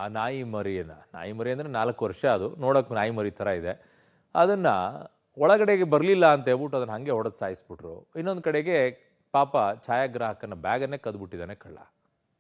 ಆ ನಾಯಿ ಮರಿ ಅಂದರೆ 4 ವರ್ಷ, ಅದು ನೋಡೋಕೆ ನಾಯಿ ಮರಿ ಥರ ಇದೆ. ಅದನ್ನು ಒಳಗಡೆಗೆ ಬರಲಿಲ್ಲ ಅಂತ ಹೇಳ್ಬಿಟ್ಟು ಅದನ್ನು ಹಾಗೆ ಹೊಡೆದು ಸಾಯಿಸ್ಬಿಟ್ರು. ಇನ್ನೊಂದು ಕಡೆಗೆ ಪಾಪ ಛಾಯಾಗ್ರಾಹಕನ ಬ್ಯಾಗನ್ನೇ ಕದ್ಬಿಟ್ಟಿದ್ದಾನೆ ಕಳ್ಳ.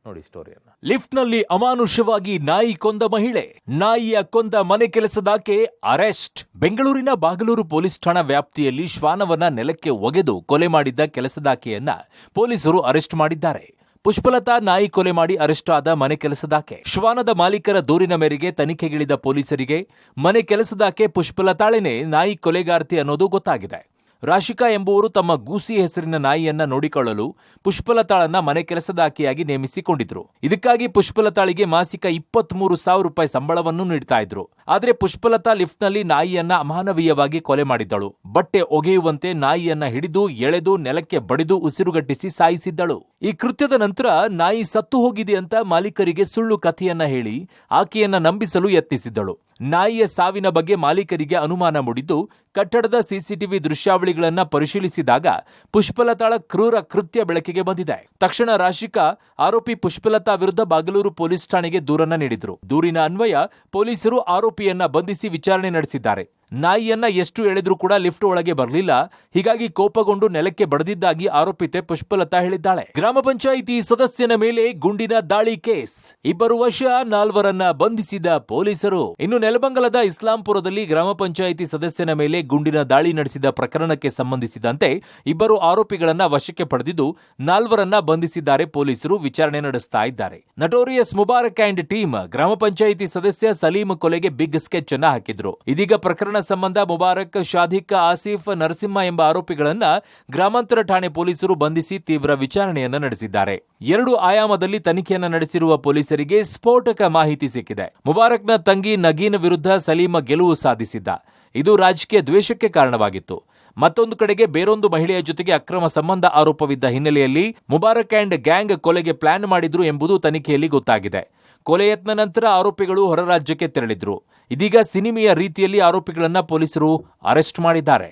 ನೋಡಿ ಸ್ಟೋರಿಯನ್ನು. ಲಿಫ್ಟ್ನಲ್ಲಿ ಅಮಾನುಷವಾಗಿ ನಾಯಿ ಕೊಂದ ಮಹಿಳೆ, ನಾಯಿಯ ಕೊಂದ ಮನೆ ಕೆಲಸದಾಕೆ ಅರೆಸ್ಟ್. ಬೆಂಗಳೂರಿನ ಬಾಗಲೂರು ಪೊಲೀಸ್ ಠಾಣಾ ವ್ಯಾಪ್ತಿಯಲ್ಲಿ ಶ್ವಾನವನ್ನ ನೆಲಕ್ಕೆ ಒಗೆದು ಕೊಲೆ ಮಾಡಿದ್ದ ಕೆಲಸದಾಕೆಯನ್ನ ಪೊಲೀಸರು ಅರೆಸ್ಟ್ ಮಾಡಿದ್ದಾರೆ. ಪುಷ್ಪಲತಾ ನಾಯಿ ಕೊಲೆ ಮಾಡಿ ಅರೆಸ್ಟ್ ಆದ ಮನೆ ಕೆಲಸದಾಕೆ. ಶ್ವಾನದ ಮಾಲೀಕರ ದೂರಿನ ಮೇರೆಗೆ ತನಿಖೆಗಿಳಿದ ಪೊಲೀಸರಿಗೆ ಮನೆ ಕೆಲಸದಾಕೆ ಪುಷ್ಪಲತಾಳೇನೆ ನಾಯಿ ಕೊಲೆಗಾರ್ತಿ ಅನ್ನೋದು ಗೊತ್ತಾಗಿದೆ. ರಾಶಿಕಾ ಎಂಬುವರು ತಮ್ಮ ಗೂಸಿ ಹೆಸರಿನ ನಾಯಿಯನ್ನ ನೋಡಿಕೊಳ್ಳಲು ಪುಷ್ಪಲತಾಳನ್ನ ಮನೆ ಕೆಲಸದಾಕಿಯಾಗಿ ನೇಮಿಸಿಕೊಂಡಿದ್ರು. ಇದಕ್ಕಾಗಿ ಪುಷ್ಪಲತಾಳಿಗೆ ಮಾಸಿಕ 23,000 ರೂಪಾಯಿ ಸಂಬಳವನ್ನು ನೀಡ್ತಾ ಇದ್ರು. ಆದ್ರೆ ಪುಷ್ಪಲತಾ ಲಿಫ್ಟ್ನಲ್ಲಿ ನಾಯಿಯನ್ನ ಅಮಾನವೀಯವಾಗಿ ಕೊಲೆ ಮಾಡಿದ್ದಳು. ಬಟ್ಟೆ ಒಗೆಯುವಂತೆ ನಾಯಿಯನ್ನ ಹಿಡಿದು ಎಳೆದು ನೆಲಕ್ಕೆ ಬಡಿದು ಉಸಿರುಗಟ್ಟಿಸಿ ಸಾಯಿಸಿದ್ದಳು. ಈ ಕೃತ್ಯದ ನಂತರ ನಾಯಿ ಸತ್ತು ಹೋಗಿದೆ ಅಂತ ಮಾಲೀಕರಿಗೆ ಸುಳ್ಳು ಕಥೆಯನ್ನ ಹೇಳಿ ಆಕೆಯನ್ನ ನಂಬಿಸಲು ಯತ್ನಿಸಿದ್ದಳು. ನಾಯಿಯ ಸಾವಿನ ಬಗ್ಗೆ ಮಾಲೀಕರಿಗೆ ಅನುಮಾನ ಮೂಡಿದ್ದು ಕಟ್ಟಡದ ಸಿಸಿಟಿವಿ ದೃಶ್ಯಾವಳಿಗಳನ್ನ ಪರಿಶೀಲಿಸಿದಾಗ ಪುಷ್ಪಲತಾಳ ಕ್ರೂರ ಕೃತ್ಯ ಬೆಳಕಿಗೆ ಬಂದಿದೆ. ತಕ್ಷಣ ರಾಶಿಕಾ ಆರೋಪಿ ಪುಷ್ಪಲತಾ ವಿರುದ್ಧ ಬಾಗಲೂರು ಪೊಲೀಸ್ ಠಾಣೆಗೆ ದೂರನ್ನ ನೀಡಿದ್ರು. ದೂರಿನ ಅನ್ವಯ ಪೊಲೀಸರು ಆರೋಪಿಯನ್ನ ಬಂಧಿಸಿ ವಿಚಾರಣೆ ನಡೆಸಿದ್ದಾರೆ. ನಾಯಿಯನ್ನ ಎಷ್ಟು ಎಳೆದ್ರೂ ಕೂಡ ಲಿಫ್ಟ್ ಒಳಗೆ ಬರಲಿಲ್ಲ. ಹೀಗಾಗಿ ಕೋಪಗೊಂಡು ನೆಲಕ್ಕೆ ಬಡಿದಿದ್ದಾಗಿ ಆರೋಪಿತೆ ಪುಷ್ಪಲತಾ ಹೇಳಿದ್ದಾಳೆ. ಗ್ರಾಮ ಪಂಚಾಯಿತಿ ಸದಸ್ಯನ ಮೇಲೆ ಗುಂಡಿನ ದಾಳಿ ಕೇಸ್, 2 ವಶ, 4ರನ್ನ ಬಂಧಿಸಿದ ಪೊಲೀಸರು. ಇನ್ನು ನೆಲಮಂಗಲದ ಇಸ್ಲಾಂಪುರದಲ್ಲಿ ಗ್ರಾಮ ಪಂಚಾಯಿತಿ ಸದಸ್ಯನ ಮೇಲೆ ಗುಂಡಿನ ದಾಳಿ ನಡೆಸಿದ ಪ್ರಕರಣಕ್ಕೆ ಸಂಬಂಧಿಸಿದಂತೆ 2 ಆರೋಪಿಗಳನ್ನ ವಶಕ್ಕೆ ಪಡೆದಿದ್ದು 4ರನ್ನ ಬಂಧಿಸಿದ್ದಾರೆ. ಪೊಲೀಸರು ವಿಚಾರಣೆ ನಡೆಸ್ತಾ ಇದ್ದಾರೆ. ನಟೋರಿಯಸ್ ಮುಬಾರಕ್ ಅಂಡ್ ಟೀಮ್ ಗ್ರಾಮ ಪಂಚಾಯಿತಿ ಸದಸ್ಯ ಸಲೀಂ ಕೊಲೆಗೆ ಬಿಗ್ ಸ್ಕೆಚ್ ಅನ್ನ ಹಾಕಿದ್ರು. ಇದೀಗ ಪ್ರಕರಣ ಸಂಬಂಧ ಮುಬಾರಕ್, ಶಾದಿಕ್, ಆಸಿಫ್, ನರಸಿಂಹ ಎಂಬ ಆರೋಪಿಗಳನ್ನ ಗ್ರಾಮಾಂತರ ಠಾಣೆ ಪೊಲೀಸರು ಬಂಧಿಸಿ ತೀವ್ರ ವಿಚಾರಣೆಯನ್ನ ನಡೆಸಿದ್ದಾರೆ. 2 ಆಯಾಮದಲ್ಲಿ ತನಿಖೆಯನ್ನ ನಡೆಸಿರುವ ಪೊಲೀಸರಿಗೆ ಸ್ಫೋಟಕ ಮಾಹಿತಿ ಸಿಕ್ಕಿದೆ. ಮುಬಾರಕ್ನ ತಂಗಿ ನಗೀನ್ ವಿರುದ್ಧ ಸಲೀಮ ಗೆಲುವು ಸಾಧಿಸಿದ್ದ. ಇದು ರಾಜಕೀಯ ದ್ವೇಷಕ್ಕೆ ಕಾರಣವಾಗಿತ್ತು. ಮತ್ತೊಂದು ಕಡೆಗೆ ಬೇರೊಂದು ಮಹಿಳೆಯ ಜೊತೆಗೆ ಅಕ್ರಮ ಸಂಬಂಧ ಆರೋಪವಿದ್ದ ಹಿನ್ನೆಲೆಯಲ್ಲಿ ಮುಬಾರಕ್ ಅಂಡ್ ಗ್ಯಾಂಗ್ ಕೊಲೆಗೆ ಪ್ಲಾನ್ ಮಾಡಿದ್ರು ಎಂಬುದು ತನಿಖೆಯಲ್ಲಿ ಗೊತ್ತಾಗಿದೆ. ಕೊಲೆ ಯತ್ನ ನಂತರ ಆರೋಪಿಗಳು ಹೊರ ರಾಜ್ಯಕ್ಕೆ ತೆರಳಿದ್ರು. ಇದೀಗ ಸಿನಿಮೆಯ ರೀತಿಯಲ್ಲಿ ಆರೋಪಿಗಳನ್ನ ಪೊಲೀಸರು ಅರೆಸ್ಟ್ ಮಾಡಿದ್ದಾರೆ.